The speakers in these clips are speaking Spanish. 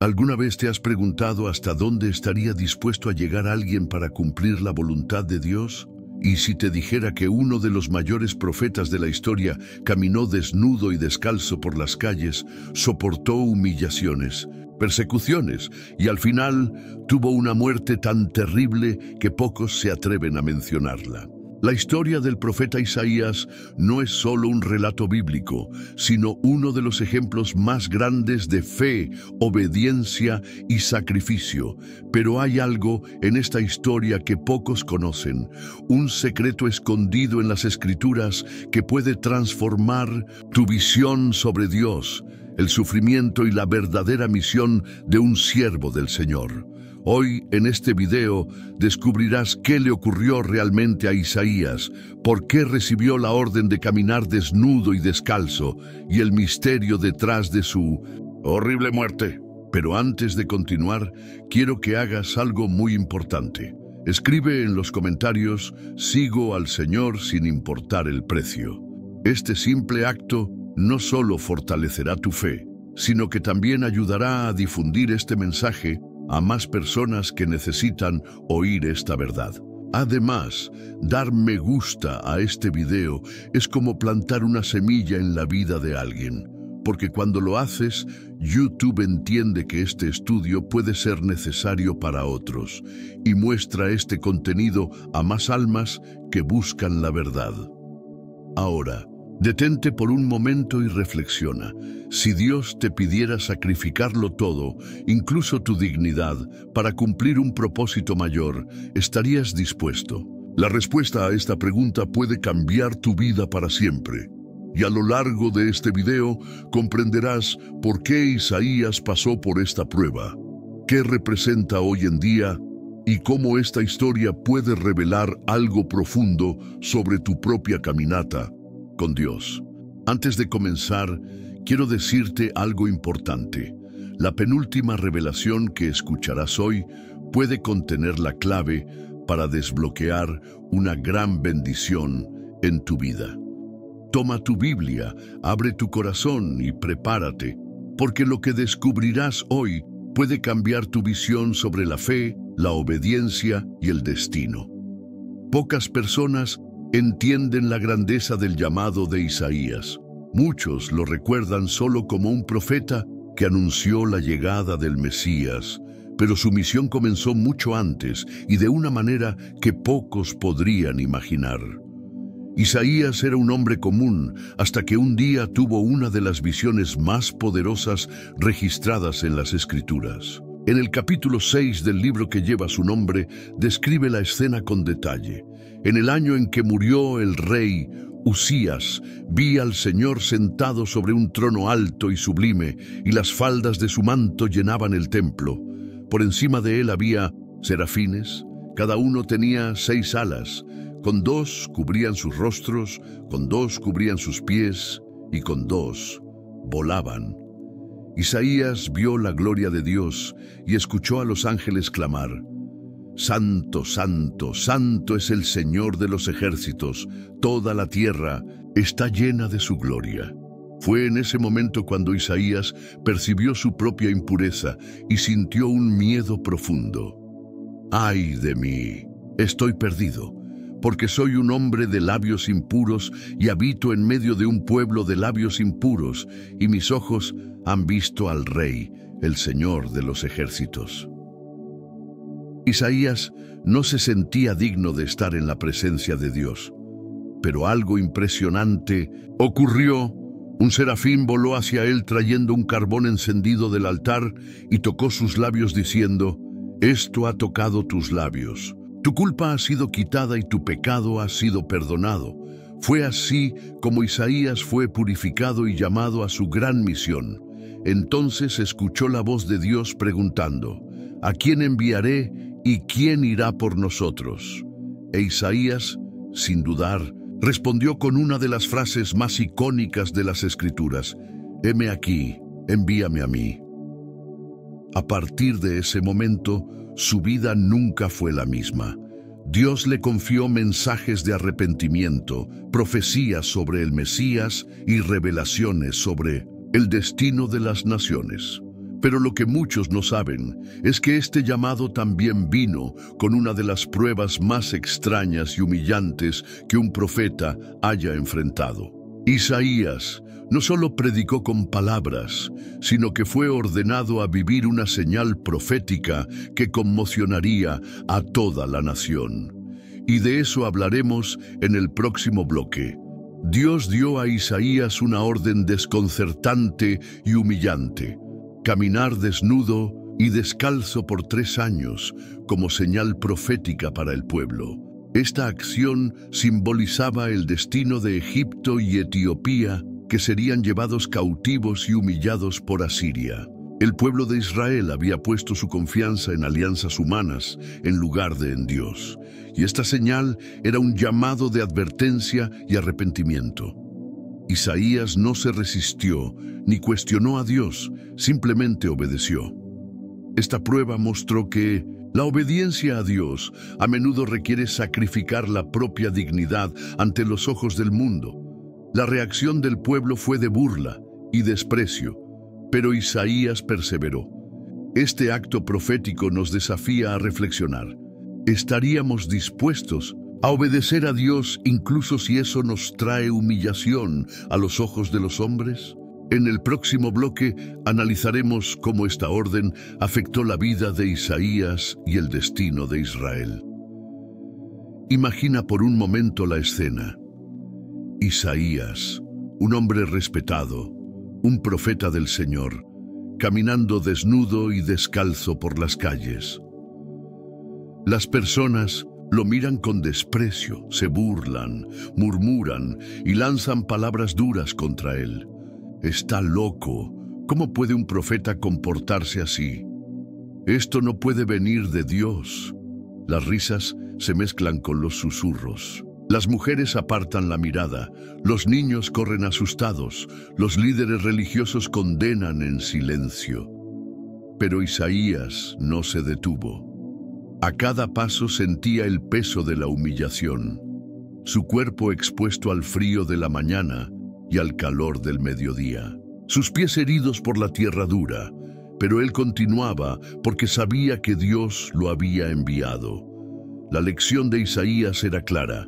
¿Alguna vez te has preguntado hasta dónde estaría dispuesto a llegar alguien para cumplir la voluntad de Dios? Y si te dijera que uno de los mayores profetas de la historia caminó desnudo y descalzo por las calles, soportó humillaciones, persecuciones y al final tuvo una muerte tan terrible que pocos se atreven a mencionarla? La historia del profeta Isaías no es solo un relato bíblico, sino uno de los ejemplos más grandes de fe, obediencia y sacrificio. Pero hay algo en esta historia que pocos conocen, un secreto escondido en las Escrituras que puede transformar tu visión sobre Dios, el sufrimiento y la verdadera misión de un siervo del Señor. Hoy, en este video, descubrirás qué le ocurrió realmente a Isaías, por qué recibió la orden de caminar desnudo y descalzo, y el misterio detrás de su horrible muerte. Pero antes de continuar, quiero que hagas algo muy importante. Escribe en los comentarios: sigo al Señor sin importar el precio. Este simple acto no solo fortalecerá tu fe, sino que también ayudará a difundir este mensaje a más personas que necesitan oír esta verdad. Además, dar me gusta a este video es como plantar una semilla en la vida de alguien, porque cuando lo haces, YouTube entiende que este estudio puede ser necesario para otros y muestra este contenido a más almas que buscan la verdad. Ahora, detente por un momento y reflexiona. Si Dios te pidiera sacrificarlo todo, incluso tu dignidad, para cumplir un propósito mayor, ¿estarías dispuesto? La respuesta a esta pregunta puede cambiar tu vida para siempre. Y a lo largo de este video comprenderás por qué Isaías pasó por esta prueba, qué representa hoy en día y cómo esta historia puede revelar algo profundo sobre tu propia caminata con Dios. Antes de comenzar, quiero decirte algo importante. La penúltima revelación que escucharás hoy puede contener la clave para desbloquear una gran bendición en tu vida. Toma tu Biblia, abre tu corazón y prepárate, porque lo que descubrirás hoy puede cambiar tu visión sobre la fe, la obediencia y el destino. Pocas personas entienden la grandeza del llamado de Isaías. Muchos lo recuerdan solo como un profeta que anunció la llegada del Mesías, pero su misión comenzó mucho antes y de una manera que pocos podrían imaginar. Isaías era un hombre común hasta que un día tuvo una de las visiones más poderosas registradas en las Escrituras. En el capítulo 6 del libro que lleva su nombre, describe la escena con detalle. En el año en que murió el rey Usías, vi al Señor sentado sobre un trono alto y sublime, y las faldas de su manto llenaban el templo. Por encima de él había serafines, cada uno tenía 6 alas, con 2 cubrían sus rostros, con 2 cubrían sus pies, y con 2 volaban. Isaías vio la gloria de Dios y escuchó a los ángeles clamar: Santo, santo, santo es el Señor de los ejércitos, toda la tierra está llena de su gloria. Fue en ese momento cuando Isaías percibió su propia impureza y sintió un miedo profundo. ¡Ay de mí! Estoy perdido, porque soy un hombre de labios impuros y habito en medio de un pueblo de labios impuros, y mis ojos han visto al Rey, el Señor de los ejércitos. Isaías no se sentía digno de estar en la presencia de Dios, pero algo impresionante ocurrió. Un serafín voló hacia él trayendo un carbón encendido del altar y tocó sus labios diciendo: Esto ha tocado tus labios. Tu culpa ha sido quitada y tu pecado ha sido perdonado. Fue así como Isaías fue purificado y llamado a su gran misión. Entonces escuchó la voz de Dios preguntando: ¿A quién enviaré y quién irá por nosotros? E Isaías, sin dudar, respondió con una de las frases más icónicas de las Escrituras: Heme aquí, envíame a mí. A partir de ese momento, su vida nunca fue la misma. Dios le confió mensajes de arrepentimiento, profecías sobre el Mesías y revelaciones sobre el destino de las naciones. Pero lo que muchos no saben es que este llamado también vino con una de las pruebas más extrañas y humillantes que un profeta haya enfrentado. Isaías no solo predicó con palabras, sino que fue ordenado a vivir una señal profética que conmocionaría a toda la nación. Y de eso hablaremos en el próximo bloque. Dios dio a Isaías una orden desconcertante y humillante: caminar desnudo y descalzo por 3 años como señal profética para el pueblo. Esta acción simbolizaba el destino de Egipto y Etiopía, que serían llevados cautivos y humillados por Asiria. El pueblo de Israel había puesto su confianza en alianzas humanas en lugar de en Dios, y esta señal era un llamado de advertencia y arrepentimiento. Isaías no se resistió ni cuestionó a Dios, simplemente obedeció. Esta prueba mostró que la obediencia a Dios a menudo requiere sacrificar la propia dignidad ante los ojos del mundo. La reacción del pueblo fue de burla y desprecio, pero Isaías perseveró. Este acto profético nos desafía a reflexionar. ¿Estaríamos dispuestos a obedecer a Dios incluso si eso nos trae humillación a los ojos de los hombres? En el próximo bloque analizaremos cómo esta orden afectó la vida de Isaías y el destino de Israel. Imagina por un momento la escena. Isaías, un hombre respetado, un profeta del Señor, caminando desnudo y descalzo por las calles. Las personas lo miran con desprecio, se burlan, murmuran y lanzan palabras duras contra él. Está loco. ¿Cómo puede un profeta comportarse así? Esto no puede venir de Dios. Las risas se mezclan con los susurros. Las mujeres apartan la mirada, los niños corren asustados, los líderes religiosos condenan en silencio. Pero Isaías no se detuvo. A cada paso sentía el peso de la humillación, su cuerpo expuesto al frío de la mañana y al calor del mediodía, sus pies heridos por la tierra dura, pero él continuaba porque sabía que Dios lo había enviado. La lección de Isaías era clara: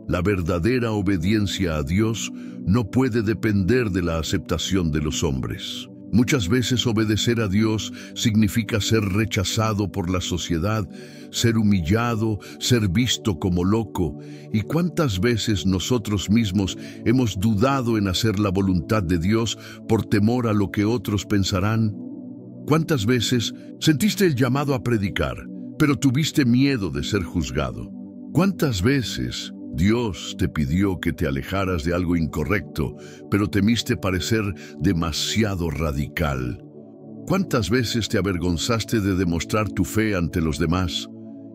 la verdadera obediencia a Dios no puede depender de la aceptación de los hombres. Muchas veces obedecer a Dios significa ser rechazado por la sociedad, ser humillado, ser visto como loco. ¿Y cuántas veces nosotros mismos hemos dudado en hacer la voluntad de Dios por temor a lo que otros pensarán? ¿Cuántas veces sentiste el llamado a predicar, pero tuviste miedo de ser juzgado? ¿Cuántas veces Dios te pidió que te alejaras de algo incorrecto, pero temiste parecer demasiado radical? ¿Cuántas veces te avergonzaste de demostrar tu fe ante los demás?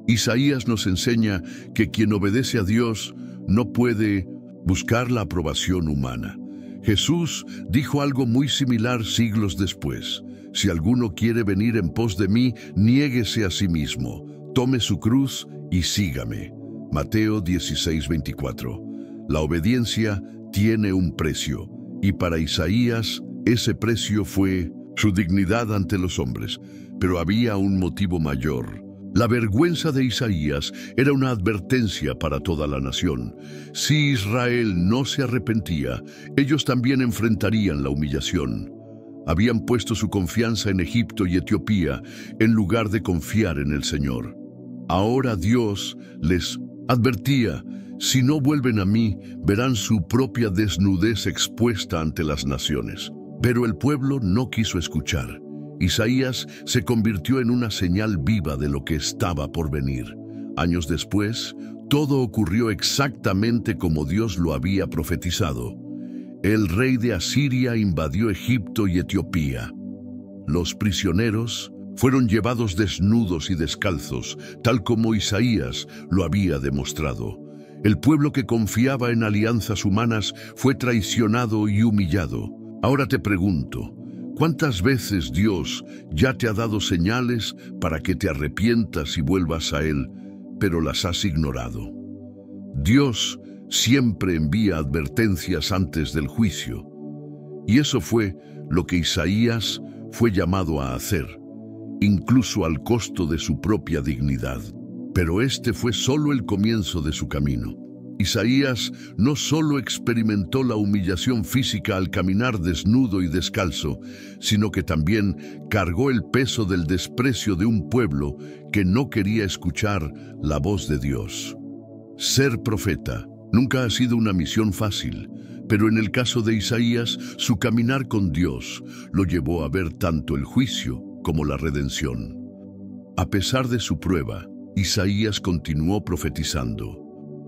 Isaías nos enseña que quien obedece a Dios no puede buscar la aprobación humana. Jesús dijo algo muy similar siglos después: si alguno quiere venir en pos de mí, niéguese a sí mismo, tome su cruz y sígame. Mateo 16:24. La obediencia tiene un precio, y para Isaías ese precio fue su dignidad ante los hombres. Pero había un motivo mayor. La vergüenza de Isaías era una advertencia para toda la nación. Si Israel no se arrepentía, ellos también enfrentarían la humillación. Habían puesto su confianza en Egipto y Etiopía en lugar de confiar en el Señor. Ahora Dios les advertía: si no vuelven a mí, verán su propia desnudez expuesta ante las naciones. Pero el pueblo no quiso escuchar. Isaías se convirtió en una señal viva de lo que estaba por venir. Años después, todo ocurrió exactamente como Dios lo había profetizado. El rey de Asiria invadió Egipto y Etiopía. Los prisioneros fueron llevados desnudos y descalzos, tal como Isaías lo había demostrado. El pueblo que confiaba en alianzas humanas fue traicionado y humillado. Ahora te pregunto, ¿cuántas veces Dios ya te ha dado señales para que te arrepientas y vuelvas a Él, pero las has ignorado? Dios siempre envía advertencias antes del juicio. Y eso fue lo que Isaías fue llamado a hacer, incluso al costo de su propia dignidad. Pero este fue solo el comienzo de su camino. Isaías no solo experimentó la humillación física al caminar desnudo y descalzo, sino que también cargó el peso del desprecio de un pueblo que no quería escuchar la voz de Dios. Ser profeta nunca ha sido una misión fácil, pero en el caso de Isaías, su caminar con Dios lo llevó a ver tanto el juicio como la redención. A pesar de su prueba, Isaías continuó profetizando.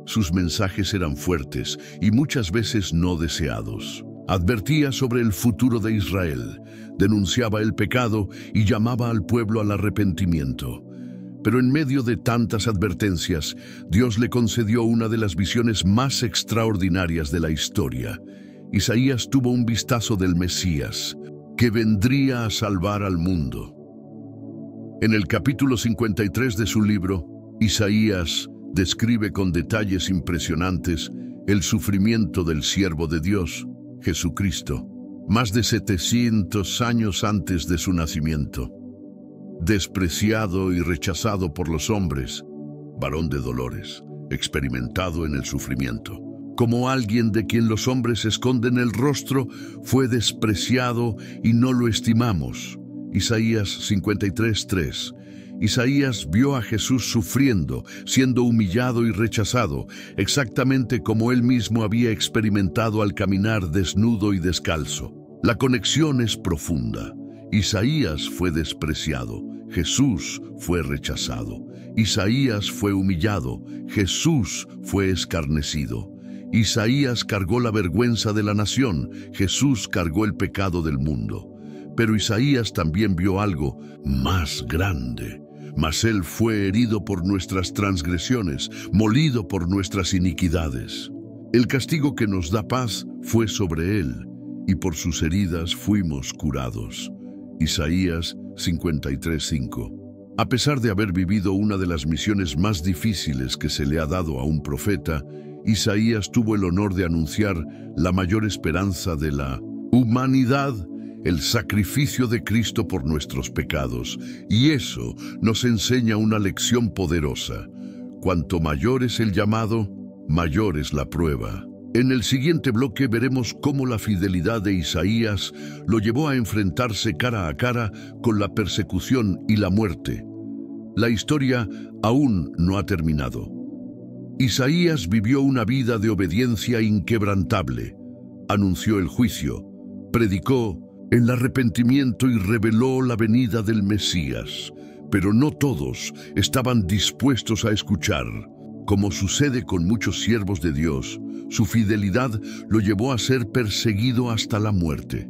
Sus mensajes eran fuertes y muchas veces no deseados. Advertía sobre el futuro de Israel, denunciaba el pecado y llamaba al pueblo al arrepentimiento. Pero en medio de tantas advertencias, Dios le concedió una de las visiones más extraordinarias de la historia. Isaías tuvo un vistazo del Mesías, que vendría a salvar al mundo. En el capítulo 53 de su libro, Isaías describe con detalles impresionantes el sufrimiento del siervo de Dios, Jesucristo, más de 700 años antes de su nacimiento. Despreciado y rechazado por los hombres, varón de dolores, experimentado en el sufrimiento. Como alguien de quien los hombres esconden el rostro, fue despreciado y no lo estimamos. Isaías 53:3. Isaías vio a Jesús sufriendo, siendo humillado y rechazado, exactamente como él mismo había experimentado al caminar desnudo y descalzo. La conexión es profunda. Isaías fue despreciado, Jesús fue rechazado. Isaías fue humillado, Jesús fue escarnecido. Isaías cargó la vergüenza de la nación, Jesús cargó el pecado del mundo. Pero Isaías también vio algo más grande. Mas él fue herido por nuestras transgresiones, molido por nuestras iniquidades. El castigo que nos da paz fue sobre él, y por sus heridas fuimos curados. Isaías 53:5. A pesar de haber vivido una de las misiones más difíciles que se le ha dado a un profeta, Isaías tuvo el honor de anunciar la mayor esperanza de la humanidad, el sacrificio de Cristo por nuestros pecados, y eso nos enseña una lección poderosa. Cuanto mayor es el llamado, mayor es la prueba. En el siguiente bloque veremos cómo la fidelidad de Isaías lo llevó a enfrentarse cara a cara con la persecución y la muerte. La historia aún no ha terminado. Isaías vivió una vida de obediencia inquebrantable. Anunció el juicio, predicó el arrepentimiento y reveló la venida del Mesías. Pero no todos estaban dispuestos a escuchar. Como sucede con muchos siervos de Dios, su fidelidad lo llevó a ser perseguido hasta la muerte.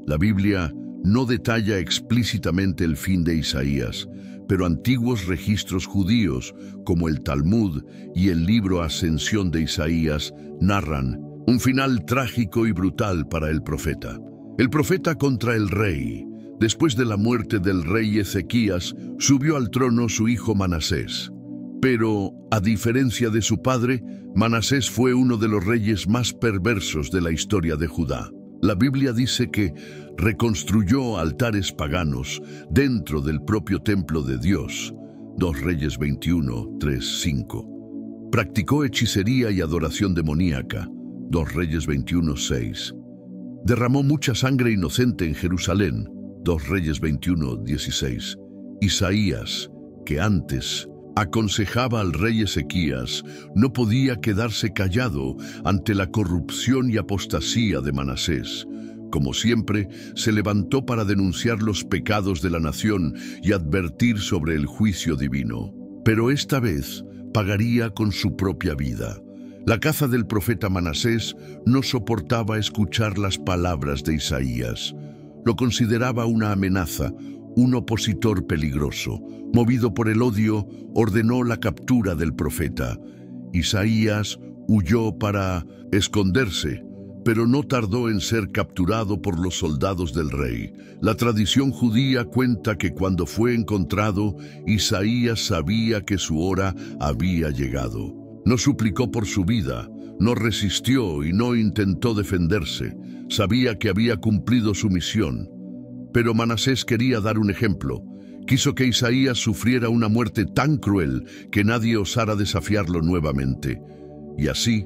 La Biblia no detalla explícitamente el fin de Isaías, pero antiguos registros judíos, como el Talmud y el libro Ascensión de Isaías, narran un final trágico y brutal para el profeta. El profeta contra el rey. Después de la muerte del rey Ezequías, subió al trono su hijo Manasés. Pero, a diferencia de su padre, Manasés fue uno de los reyes más perversos de la historia de Judá. La Biblia dice que reconstruyó altares paganos dentro del propio templo de Dios. 2 Reyes 21:3-5. Practicó hechicería y adoración demoníaca. 2 Reyes 21:6. Derramó mucha sangre inocente en Jerusalén. 2 Reyes 21:16. Isaías, que antes aconsejaba al rey Ezequías, no podía quedarse callado ante la corrupción y apostasía de Manasés. Como siempre, se levantó para denunciar los pecados de la nación y advertir sobre el juicio divino. Pero esta vez pagaría con su propia vida. La casa del profeta Manasés no soportaba escuchar las palabras de Isaías. Lo consideraba una amenaza, un opositor peligroso. Movido por el odio, ordenó la captura del profeta. Isaías huyó para esconderse, pero no tardó en ser capturado por los soldados del rey. La tradición judía cuenta que cuando fue encontrado, Isaías sabía que su hora había llegado. No suplicó por su vida, no resistió y no intentó defenderse. Sabía que había cumplido su misión. Pero Manasés quería dar un ejemplo. Quiso que Isaías sufriera una muerte tan cruel que nadie osara desafiarlo nuevamente. Y así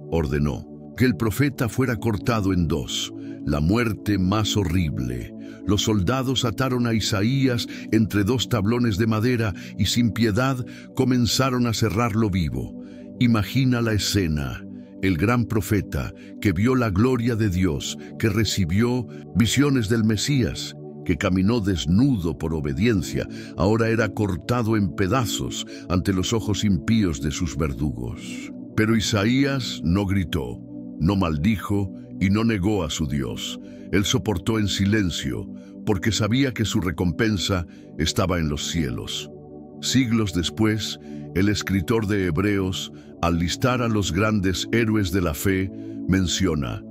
ordenó que el profeta fuera cortado en dos, la muerte más horrible. Los soldados ataron a Isaías entre dos tablones de madera y sin piedad comenzaron a cerrarlo vivo. Imagina la escena. El gran profeta que vio la gloria de Dios, que recibió visiones del Mesías, que caminó desnudo por obediencia, ahora era cortado en pedazos ante los ojos impíos de sus verdugos. Pero Isaías no gritó, no maldijo y no negó a su Dios. Él soportó en silencio, porque sabía que su recompensa estaba en los cielos. Siglos después, el escritor de Hebreos, al listar a los grandes héroes de la fe, menciona: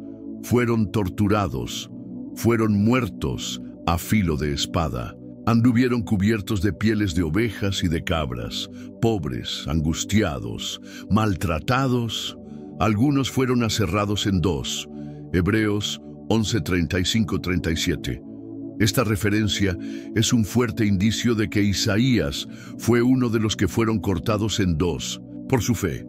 fueron torturados, fueron muertos a filo de espada, anduvieron cubiertos de pieles de ovejas y de cabras, pobres, angustiados, maltratados. Algunos fueron aserrados en dos. Hebreos 11:35-37. Esta referencia es un fuerte indicio de que Isaías fue uno de los que fueron cortados en dos por su fe.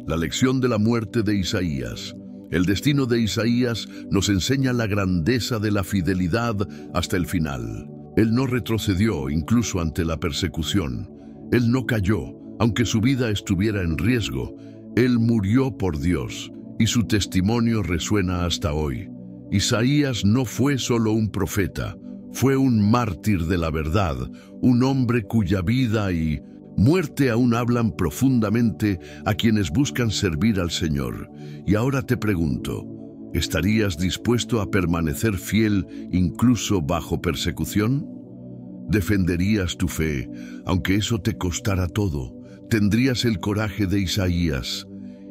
La lección de la muerte de Isaías. El destino de Isaías nos enseña la grandeza de la fidelidad hasta el final. Él no retrocedió incluso ante la persecución. Él no cayó, aunque su vida estuviera en riesgo. Él murió por Dios, y su testimonio resuena hasta hoy. Isaías no fue solo un profeta, fue un mártir de la verdad, un hombre cuya vida y muerte aún hablan profundamente a quienes buscan servir al Señor. Y ahora te pregunto, ¿estarías dispuesto a permanecer fiel incluso bajo persecución? ¿Defenderías tu fe, aunque eso te costara todo? ¿Tendrías el coraje de Isaías?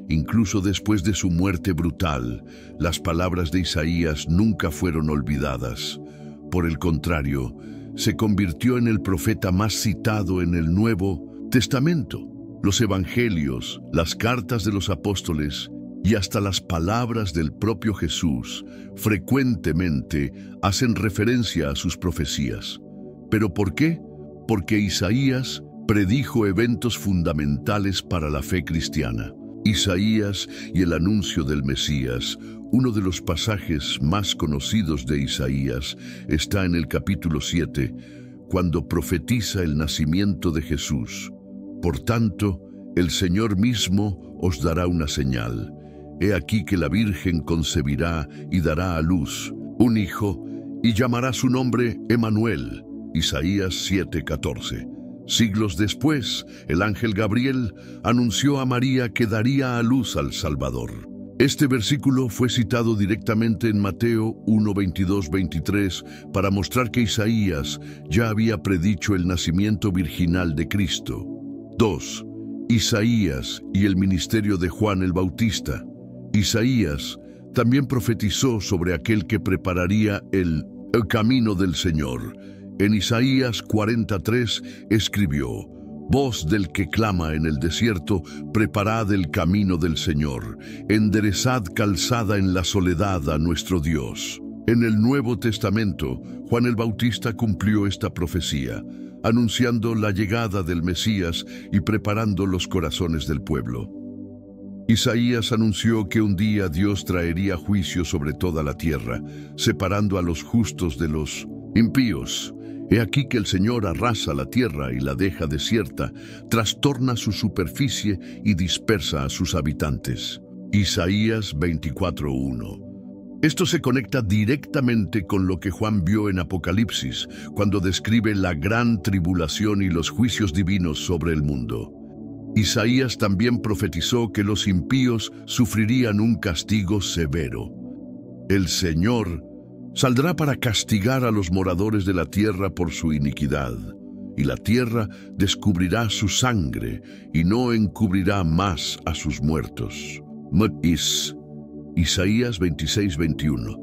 Incluso después de su muerte brutal, las palabras de Isaías nunca fueron olvidadas. Por el contrario, se convirtió en el profeta más citado en el Nuevo Testamento. Los evangelios, las cartas de los apóstoles y hasta las palabras del propio Jesús frecuentemente hacen referencia a sus profecías. ¿Pero por qué? Porque Isaías predijo eventos fundamentales para la fe cristiana. Isaías y el anuncio del Mesías. Uno de los pasajes más conocidos de Isaías está en el capítulo 7, cuando profetiza el nacimiento de Jesús. Por tanto, el Señor mismo os dará una señal. He aquí que la Virgen concebirá y dará a luz un hijo, y llamará su nombre Emmanuel. Isaías 7:14. Siglos después, el ángel Gabriel anunció a María que daría a luz al Salvador. Este versículo fue citado directamente en Mateo 1:22-23 para mostrar que Isaías ya había predicho el nacimiento virginal de Cristo. 2. Isaías y el ministerio de Juan el Bautista. Isaías también profetizó sobre aquel que prepararía el camino del Señor. En Isaías 43 escribió: voz del que clama en el desierto, preparad el camino del Señor, enderezad calzada en la soledad a nuestro Dios. En el Nuevo Testamento, Juan el Bautista cumplió esta profecía, anunciando la llegada del Mesías y preparando los corazones del pueblo. Isaías anunció que un día Dios traería juicio sobre toda la tierra, separando a los justos de los impíos. He aquí que el Señor arrasa la tierra y la deja desierta, trastorna su superficie y dispersa a sus habitantes. Isaías 24:1. Esto se conecta directamente con lo que Juan vio en Apocalipsis, cuando describe la gran tribulación y los juicios divinos sobre el mundo. Isaías también profetizó que los impíos sufrirían un castigo severo. El Señor saldrá para castigar a los moradores de la tierra por su iniquidad, y la tierra descubrirá su sangre y no encubrirá más a sus muertos. Isaías 26:21.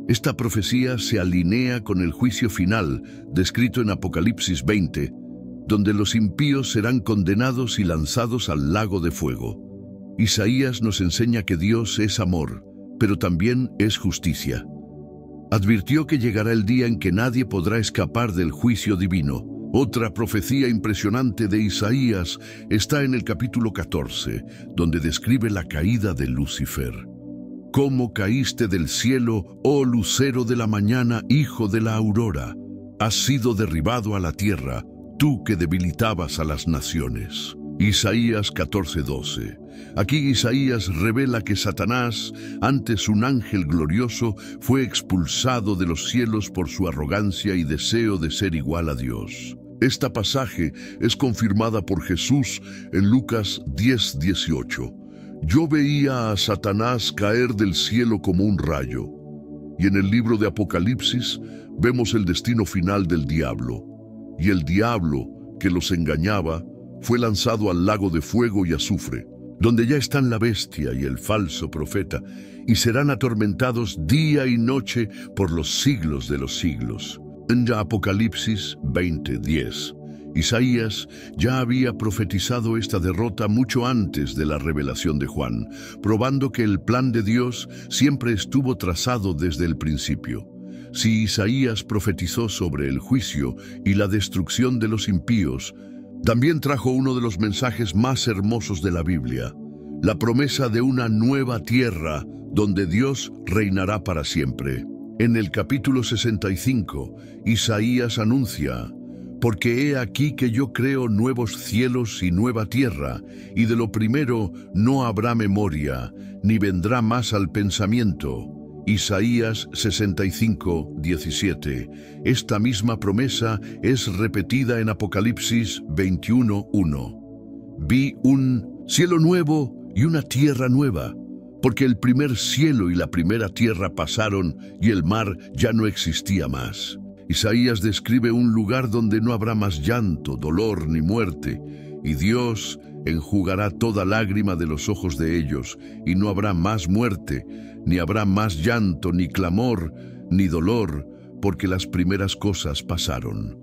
Esta profecía se alinea con el juicio final descrito en Apocalipsis 20, donde los impíos serán condenados y lanzados al lago de fuego. Isaías nos enseña que Dios es amor, pero también es justicia. Advirtió que llegará el día en que nadie podrá escapar del juicio divino. Otra profecía impresionante de Isaías está en el capítulo 14, donde describe la caída de Lucifer. «¿Cómo caíste del cielo, oh lucero de la mañana, hijo de la aurora? Has sido derribado a la tierra, tú que debilitabas a las naciones». Isaías 14:12. Aquí Isaías revela que Satanás, antes un ángel glorioso, fue expulsado de los cielos por su arrogancia y deseo de ser igual a Dios. Esta pasaje es confirmada por Jesús en Lucas 10:18. «Yo veía a Satanás caer del cielo como un rayo». Y en el libro de Apocalipsis vemos el destino final del diablo. Y el diablo, que los engañaba, fue lanzado al lago de fuego y azufre, donde ya están la bestia y el falso profeta, y serán atormentados día y noche por los siglos de los siglos. En Apocalipsis 20:10, Isaías ya había profetizado esta derrota mucho antes de la revelación de Juan, probando que el plan de Dios siempre estuvo trazado desde el principio. Si Isaías profetizó sobre el juicio y la destrucción de los impíos, también trajo uno de los mensajes más hermosos de la Biblia, la promesa de una nueva tierra donde Dios reinará para siempre. En el capítulo 65, Isaías anuncia: «Porque he aquí que yo creo nuevos cielos y nueva tierra, y de lo primero no habrá memoria, ni vendrá más al pensamiento». Isaías 65:17. Esta misma promesa es repetida en Apocalipsis 21:1. «Vi un cielo nuevo y una tierra nueva, porque el primer cielo y la primera tierra pasaron y el mar ya no existía más». Isaías describe un lugar donde no habrá más llanto, dolor ni muerte, y Dios enjugará toda lágrima de los ojos de ellos, y no habrá más muerte, ni habrá más llanto, ni clamor, ni dolor, porque las primeras cosas pasaron.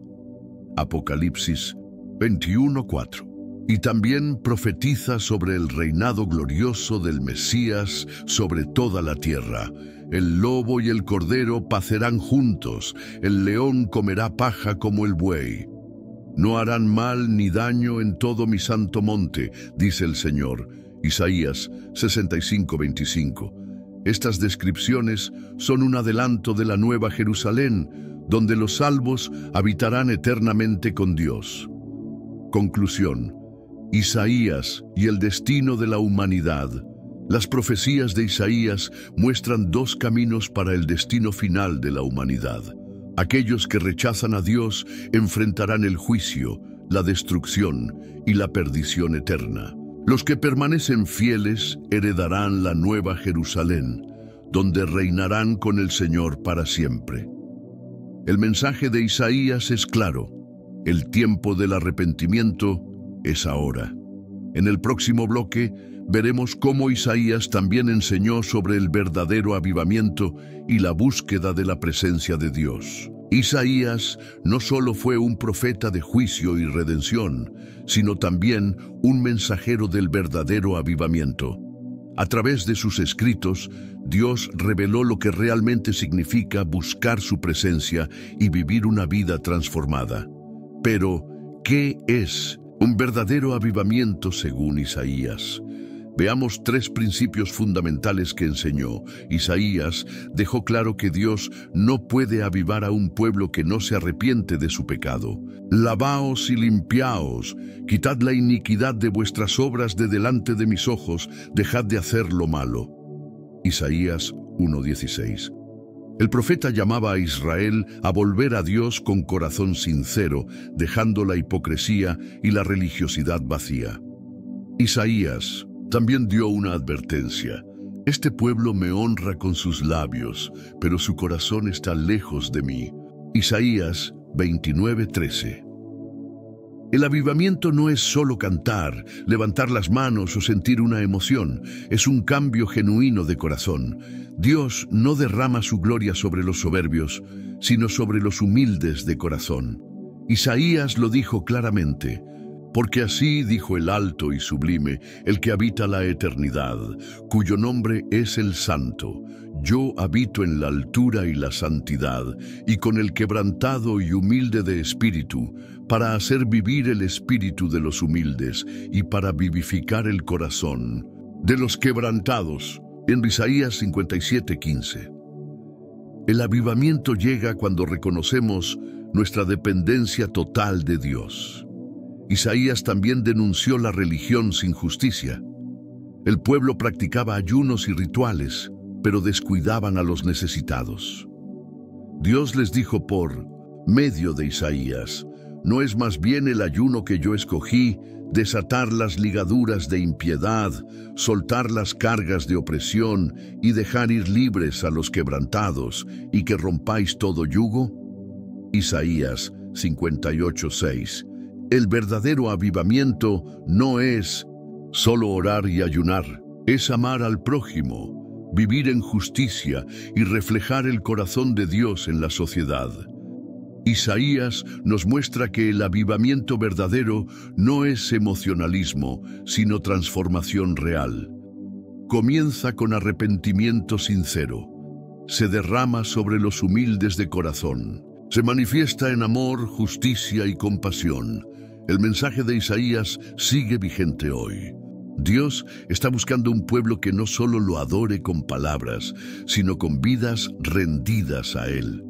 Apocalipsis 21:4. Y también profetiza sobre el reinado glorioso del Mesías sobre toda la tierra. «El lobo y el cordero pacerán juntos, el león comerá paja como el buey. No harán mal ni daño en todo mi santo monte», dice el Señor. Isaías 65:25. Estas descripciones son un adelanto de la nueva Jerusalén, donde los salvos habitarán eternamente con Dios. Conclusión. Isaías y el destino de la humanidad. Las profecías de Isaías muestran dos caminos para el destino final de la humanidad. Aquellos que rechazan a Dios enfrentarán el juicio, la destrucción y la perdición eterna. Los que permanecen fieles heredarán la nueva Jerusalén, donde reinarán con el Señor para siempre. El mensaje de Isaías es claro: el tiempo del arrepentimiento es ahora. En el próximo bloque veremos cómo Isaías también enseñó sobre el verdadero avivamiento y la búsqueda de la presencia de Dios. Isaías no solo fue un profeta de juicio y redención, sino también un mensajero del verdadero avivamiento. A través de sus escritos, Dios reveló lo que realmente significa buscar su presencia y vivir una vida transformada. Pero, ¿qué es un verdadero avivamiento según Isaías? Veamos tres principios fundamentales que enseñó. Isaías dejó claro que Dios no puede avivar a un pueblo que no se arrepiente de su pecado. «Lavaos y limpiaos, quitad la iniquidad de vuestras obras de delante de mis ojos, dejad de hacer lo malo». Isaías 1:16. El profeta llamaba a Israel a volver a Dios con corazón sincero, dejando la hipocresía y la religiosidad vacía. Isaías también dio una advertencia: «Este pueblo me honra con sus labios, pero su corazón está lejos de mí». Isaías 29:13. El avivamiento no es solo cantar, levantar las manos o sentir una emoción, es un cambio genuino de corazón. Dios no derrama su gloria sobre los soberbios, sino sobre los humildes de corazón. Isaías lo dijo claramente: Porque así dijo el alto y sublime, el que habita la eternidad, cuyo nombre es el Santo. Yo habito en la altura y la santidad, y con el quebrantado y humilde de espíritu, para hacer vivir el espíritu de los humildes, y para vivificar el corazón de los quebrantados. En Isaías 57:15. El avivamiento llega cuando reconocemos nuestra dependencia total de Dios. Isaías también denunció la religión sin justicia. El pueblo practicaba ayunos y rituales, pero descuidaban a los necesitados. Dios les dijo por medio de Isaías: ¿no es más bien el ayuno que yo escogí, desatar las ligaduras de impiedad, soltar las cargas de opresión y dejar ir libres a los quebrantados, y que rompáis todo yugo? Isaías 58:6. El verdadero avivamiento no es solo orar y ayunar, es amar al prójimo, vivir en justicia y reflejar el corazón de Dios en la sociedad. Isaías nos muestra que el avivamiento verdadero no es emocionalismo, sino transformación real. Comienza con arrepentimiento sincero. Se derrama sobre los humildes de corazón. Se manifiesta en amor, justicia y compasión. El mensaje de Isaías sigue vigente hoy. Dios está buscando un pueblo que no solo lo adore con palabras, sino con vidas rendidas a Él.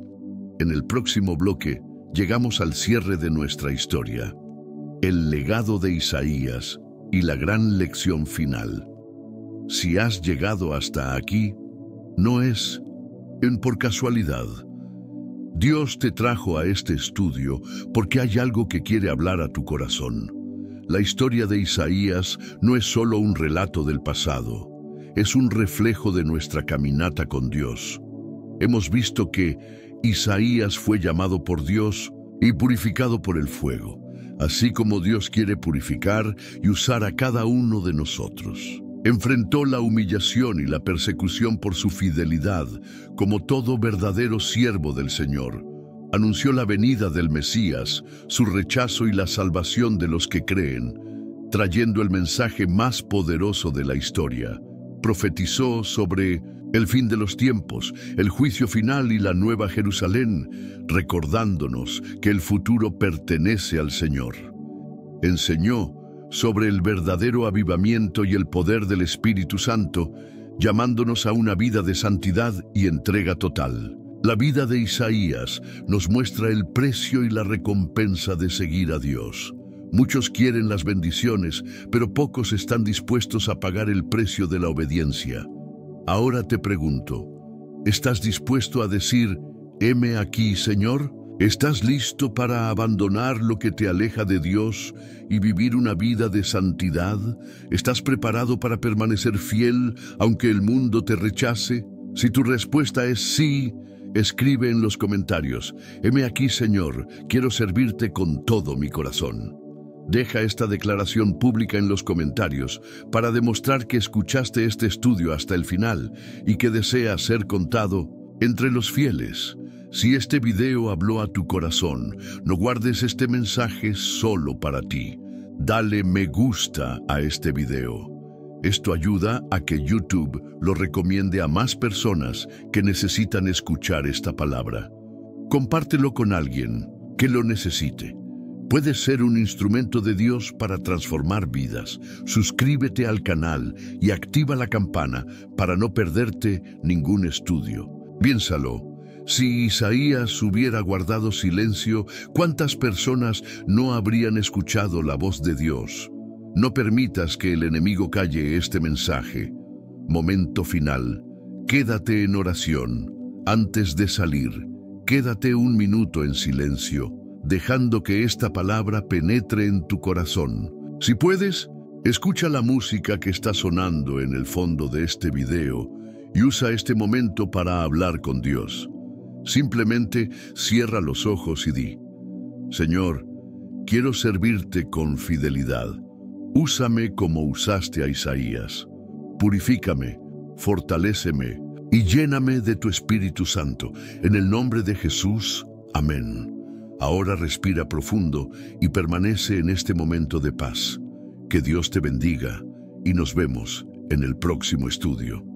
En el próximo bloque, llegamos al cierre de nuestra historia, el legado de Isaías y la gran lección final. Si has llegado hasta aquí, no es por casualidad. Dios te trajo a este estudio porque hay algo que quiere hablar a tu corazón. La historia de Isaías no es solo un relato del pasado, es un reflejo de nuestra caminata con Dios. Hemos visto que Isaías fue llamado por Dios y purificado por el fuego, así como Dios quiere purificar y usar a cada uno de nosotros. Enfrentó la humillación y la persecución por su fidelidad, como todo verdadero siervo del Señor. Anunció la venida del Mesías, su rechazo y la salvación de los que creen, trayendo el mensaje más poderoso de la historia. Profetizó sobre el fin de los tiempos, el juicio final y la nueva Jerusalén, recordándonos que el futuro pertenece al Señor. Enseñó sobre el verdadero avivamiento y el poder del Espíritu Santo, llamándonos a una vida de santidad y entrega total. La vida de Isaías nos muestra el precio y la recompensa de seguir a Dios. Muchos quieren las bendiciones, pero pocos están dispuestos a pagar el precio de la obediencia. Ahora te pregunto, ¿estás dispuesto a decir, heme aquí, Señor? ¿Estás listo para abandonar lo que te aleja de Dios y vivir una vida de santidad? ¿Estás preparado para permanecer fiel aunque el mundo te rechace? Si tu respuesta es sí, escribe en los comentarios, heme aquí, Señor, quiero servirte con todo mi corazón. Deja esta declaración pública en los comentarios para demostrar que escuchaste este estudio hasta el final y que deseas ser contado entre los fieles. Si este video habló a tu corazón, no guardes este mensaje solo para ti. Dale me gusta a este video. Esto ayuda a que YouTube lo recomiende a más personas que necesitan escuchar esta palabra. Compártelo con alguien que lo necesite. Puedes ser un instrumento de Dios para transformar vidas. Suscríbete al canal y activa la campana para no perderte ningún estudio. Piénsalo. Si Isaías hubiera guardado silencio, ¿cuántas personas no habrían escuchado la voz de Dios? No permitas que el enemigo calle este mensaje. Momento final. Quédate en oración. Antes de salir, quédate un minuto en silencio, dejando que esta palabra penetre en tu corazón. Si puedes, escucha la música que está sonando en el fondo de este video y usa este momento para hablar con Dios. Simplemente cierra los ojos y di, Señor, quiero servirte con fidelidad. Úsame como usaste a Isaías. Purifícame, fortaléceme y lléname de tu Espíritu Santo. En el nombre de Jesús, amén. Ahora respira profundo y permanece en este momento de paz. Que Dios te bendiga y nos vemos en el próximo estudio.